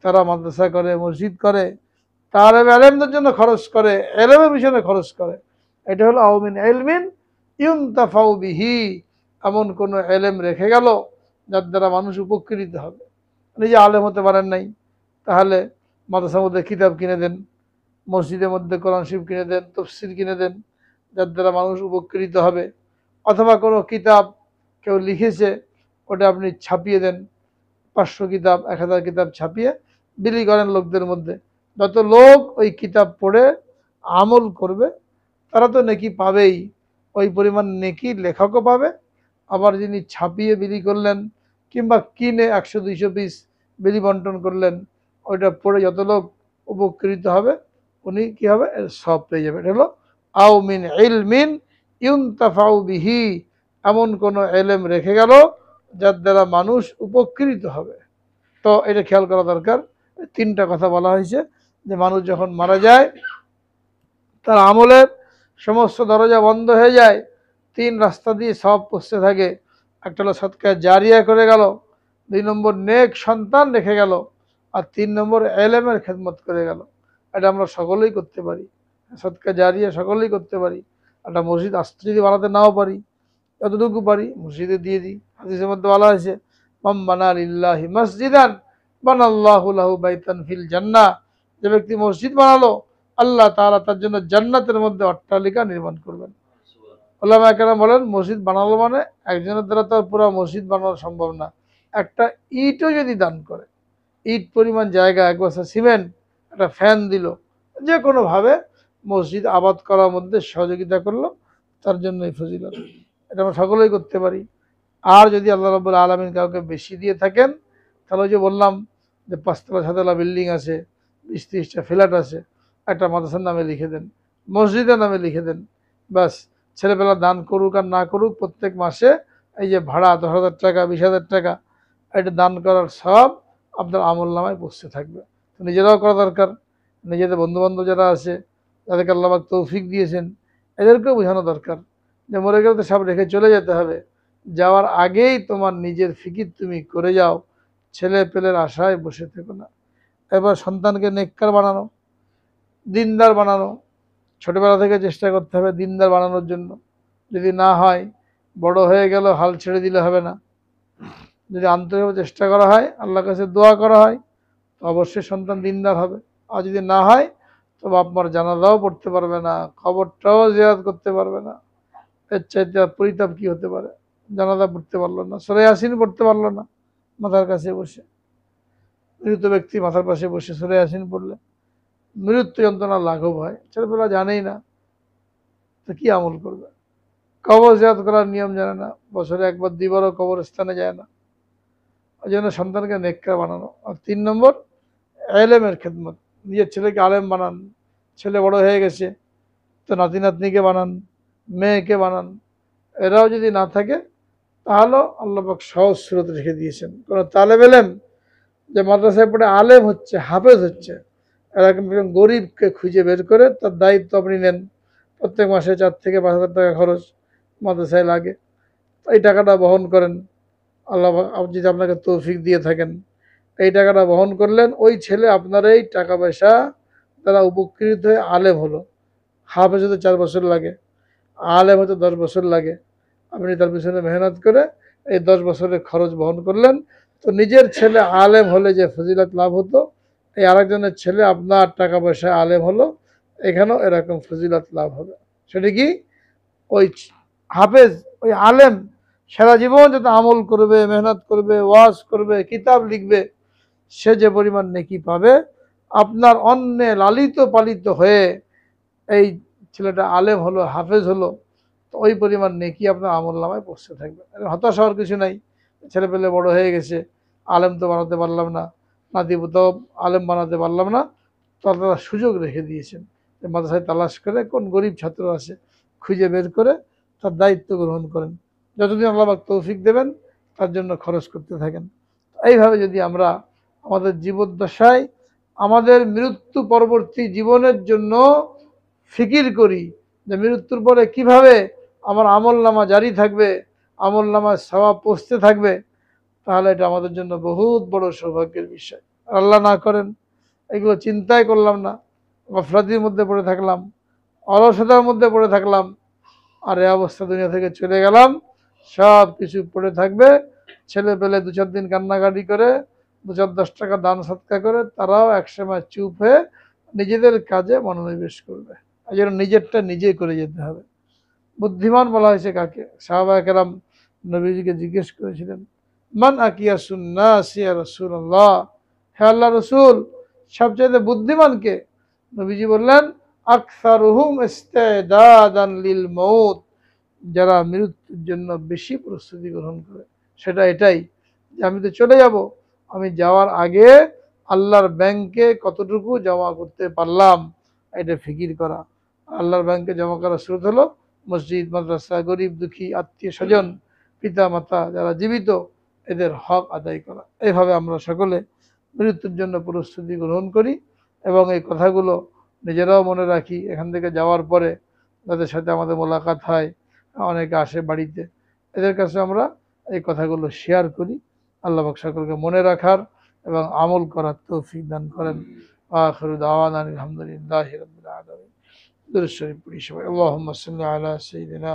তারা মাদ্রাসা করে, মসজিদ করে, তার এলেমদের জন্য খরচ করে, এলেমের পিছনে খরচ করে। এটা হলো আও মিন ইলমিন ইউনতাফাউ বিহি, এমন কোন এলেম রেখে গেল যার দ্বারা মানুষ উপকৃত হবে। নিজে আলেম হতে পারেন নাই, তাহলে মাদ্রাসার মধ্যে কিতাব কিনে দেন, মসজিদের মধ্যে কোরআন শরীফ কিনে দেন, তাফসীর কিনে দেন, যার দ্বারা মানুষ উপকৃত হবে। অথবা কোনো কিতাব কেউ লিখেছে, ওটা আপনি ছাপিয়ে দেন, 500 কিতাব 1000 কিতাব ছাপিয়ে বিলি করেন লোকদের মধ্যে। যত লোক ওই কিতাব পড়ে আমল করবে তারা তো নেকি পাবেই, ওই পরিমাণ নেকি লেখকও পাবে। আবার যিনি ছাপিয়ে বিলি করলেন কিংবা কিনে 100-200 পিস বিলি বন্টন করলেন, ওইটা পড়ে যত লোক উপকৃত হবে উনি কি হবে, এর সব পেয়ে যাবে। এটা হলো আও মিন ইলমিন ইউনতাফাউ বিহি, এমন কোন এলেম রেখে গেল যার দ্বারা মানুষ উপকৃত হবে। তো এটা খেয়াল করা দরকার। 3টা কথা বলা হয়েছে যে মানুষ যখন মারা যায় তার আমলের সমস্ত দরজা বন্ধ হয়ে যায়, 3 রাস্তা দিয়ে সব পৌঁছতে থাকে। একটা হলো সদকা জারিয়া করে গেল, 2 নম্বর নেক সন্তান রেখে গেল, আর 3 নম্বর এলেমের খেদমত করে গেল। এটা আমরা সকলেই করতে পারি, সদকা জারিয়া সকলেই করতে পারি। একটা মসজিদ আস্তে যদি বানাতে নাও পারি, যতটুকু পারি মসজিদে দিয়ে দিই। হাদিসের মধ্যে বলা হয়েছে মান বানা লিল্লাহি মসজিদান বানাল্লাহু লাহু বাইতান ফিল জান্নাহ, যে ব্যক্তি মসজিদ বানালো আল্লাহ তাআলা তার জন্য জান্নাতের মধ্যে অট্টালিকা নির্মাণ করবেন। উলামা কেরাম বলেন মসজিদ বানালো মানে একজনের দ্বারা তো পুরো মসজিদ বানানো সম্ভব না। একটা ইটও যদি দান করে, ইট পরিমাণ জায়গা, 1 বস্তা সিমেন্ট, একটা ফ্যান দিল, যে কোনোভাবে মসজিদ আবাদ করার মধ্যে সহযোগিতা করলো, তার জন্যই ফজিলত। এটা আমরা সকলেই করতে পারি। আর যদি আল্লাহ রাব্বুল আলামিন কাউকে বেশি দিয়ে থাকেন, তাহলে ওই যে বললাম যে 5 তলা 6 তলা বিল্ডিং আছে, 20-30টা ফ্ল্যাট আছে, একটা মাদ্রাসার নামে লিখে দেন, মসজিদের নামে লিখে দেন। ব্যাস, ছেলেবেলা দান করুক আর না করুক, প্রত্যেক মাসে এই যে ভাড়া 10,000 টাকা 20,000 টাকা, এটা দান করার সব আপনার আমল নামায় পৌঁছতে থাকবে। তো নিজেরাও করা দরকার, নিজেদের বন্ধুবান্ধব যারা আছে, যাদেরকে আল্লাহ পাক তৌফিক দিয়েছেন, এদেরকেও বোঝানো দরকার যে মরে গেলে তো সব রেখে চলে যেতে হবে, যাওয়ার আগেই তোমার নিজের ফিকির তুমি করে যাও, ছেলে পেলের আশায় বসে থেকো না। এবার সন্তানকে নেককার বানানো, দিনদার বানানো, ছোটবেলা থেকে চেষ্টা করতে হবে দিনদার বানানোর জন্য। যদি না হয়, বড় হয়ে গেল হাল ছেড়ে দিলে হবে না। যদি আন্তরিকভাবে চেষ্টা করা হয়, আল্লাহর কাছে দোয়া করা হয়, তো অবশ্যই সন্তান দিনদার হবে। আর যদি না হয়, তো বাপ মার জানাজাও পড়তে পারবে না, খবরটাও জিয়ারত করতে পারবে না। এর চাইতে আর পরিতাপ কি হতে পারে? জানাজা পড়তে পারলো না, সূরা ইয়াসিন পড়তে পারলো না, মাথার কাছে বসে, মৃত ব্যক্তি মাথার পাশে বসে সূরা ইয়াসিন পড়লে মৃত্যু যন্ত্রণা লাঘব হয়। ছেলেপেলা জানেই না, তো কি আমল করবে? কবর জিয়ারত করার নিয়ম জানে না, বছরে 1 বার 2 বারও কবরস্থানে যায় না। ওই জন্য সন্তানকে নেককার বানানো। আর 3 নম্বর এলেমের খেদমত, নিজের ছেলেকে আলেম বানান। ছেলে বড় হয়ে গেছে, তো নাতি নাতনিকে বানান, মেয়েকে বানান। এরাও যদি না থাকে, তাহলেও আল্লাহ পাক সহজ সুরত রেখে দিয়েছেন। কোনো তালেব এলেম যে মাদ্রাসায় পড়ে আলেম হচ্ছে, হাফেজ হচ্ছে, এরকম গরিবকে খুঁজে বের করে তার দায়িত্ব আপনি নেন। প্রত্যেক মাসে 4 থেকে 5,000 টাকা খরচ মাদ্রাসায় লাগে, এই টাকাটা বহন করেন। আল্লাহ যদি আপনাকে তৌফিক দিয়ে থাকেন, এই টাকাটা বহন করলেন, ওই ছেলে আপনার এই টাকা পয়সা তারা উপকৃত হয়ে আলেম হলো। হাফেজ হতে 4 বছর লাগে, আলেম হতে 10 বছর লাগে। আপনি তার পিছনে মেহনত করে এই 10 বছরের খরচ বহন করলেন। তো নিজের ছেলে আলেম হলে যে ফজিলত লাভ হতো, এই আরেকজনের ছেলে আপনার টাকা পয়সায় আলেম হলো, এখানেও এরকম ফজিলত লাভ হবে। সেটা কি? ওই হাফেজ, ওই আলেম সারা জীবন যত আমল করবে, মেহনত করবে, ওয়াজ করবে, কিতাব লিখবে, সে যে পরিমাণ নেকি পাবে, আপনার অন্যে লালিত পালিত হয়ে এই ছেলেটা আলেম হলো, হাফেজ হলো, তো ওই পরিমাণ নেকি আপনার আমল নামায় পৌঁছতে থাকবে। হতাশ হওয়ার কিছু নাই। ছেলে পেলে বড় হয়ে গেছে, আলেম তো বানাতে পারলাম না, নাতি পুতাও আলেম বানাতে পারলাম না, তো আপনারা সুযোগ রেখে দিয়েছেন যে মাদ্রাসায় তালাশ করে কোন গরিব ছাত্র আছে খুঁজে বের করে তার দায়িত্ব গ্রহণ করেন। যতদিন আল্লাহ পাক তৌফিক দেবেন তার জন্য খরচ করতে থাকেন। এইভাবে যদি আমরা আমাদের জীবদ্দশায় আমাদের মৃত্যু পরবর্তী জীবনের জন্য ফিকির করি যে মৃত্যুর পরে কিভাবে আমার আমল নামা জারি থাকবে, আমল নামায় সওয়াব পৌঁছতে থাকবে, তাহলে এটা আমাদের জন্য বহুত বড় সৌভাগ্যের বিষয়। আর আল্লাহ না করেন এগুলো চিন্তাই করলাম না, গফলাতির মধ্যে পড়ে থাকলাম, অলসতার মধ্যে পড়ে থাকলাম, আর এই অবস্থা দুনিয়া থেকে চলে গেলাম, সব কিছু পড়ে থাকবে। ছেলে পেলে 2-4 দিন কান্নাকাটি করে, 2-4-10 টাকা দান সৎকার করে, তারাও একসময় চুপ হয়ে নিজেদের কাজে মনোনিবেশ করবে। এই জন্য নিজেরটা নিজেই করে যেতে হবে। বুদ্ধিমান বলা হয়েছে কাকে? সাহাবায়ে কেরাম নবীজিকে জিজ্ঞেস করেছিলেন, মান আকিয়াসুন নাস ইয়া রাসূলুল্লাহ, হে আল্লাহ রসুল সবচেয়ে বুদ্ধিমান কে? নবীজি বললেন, আকসারুহুম ইস্তিদাদান লিল মউত, যারা মৃত্যুর জন্য বেশি প্রস্তুতি গ্রহণ করে। সেটা এটাই যে আমি তো চলে যাব, আমি যাওয়ার আগে আল্লাহর ব্যাংকে কতটুকু জমা করতে পারলাম এটা ফিকির করা। আল্লাহর ব্যাংকে জমা করার স্রোত হলো মসজিদ, মাদ্রাসা, গরিব দুঃখী, আত্মীয় স্বজন, পিতা মাতা যারা জীবিত, এদের হক আদায় করা। এইভাবে আমরা সকলে মৃত্যুর জন্য প্রস্তুতি গ্রহণ করি এবং এই কথাগুলো নিজেরাও মনে রাখি। এখান থেকে যাওয়ার পরে যাদের সাথে আমাদের মোলাকাত হয়, অনেকে আসে বাড়িতে, এদের কাছে আমরা এই কথাগুলো শেয়ার করি। আল্লাহ পাক সকলকে মনে রাখার এবং আমল করার তৌফিক দান করেন। আখিরু দাওয়ানা আলহামদুলিল্লাহি রাব্বিল আলামিন। দুরূদ শরীফ পড়ি সবাই। আল্লাহুম্মা সাল্লি আলা সাইয়্যিদিনা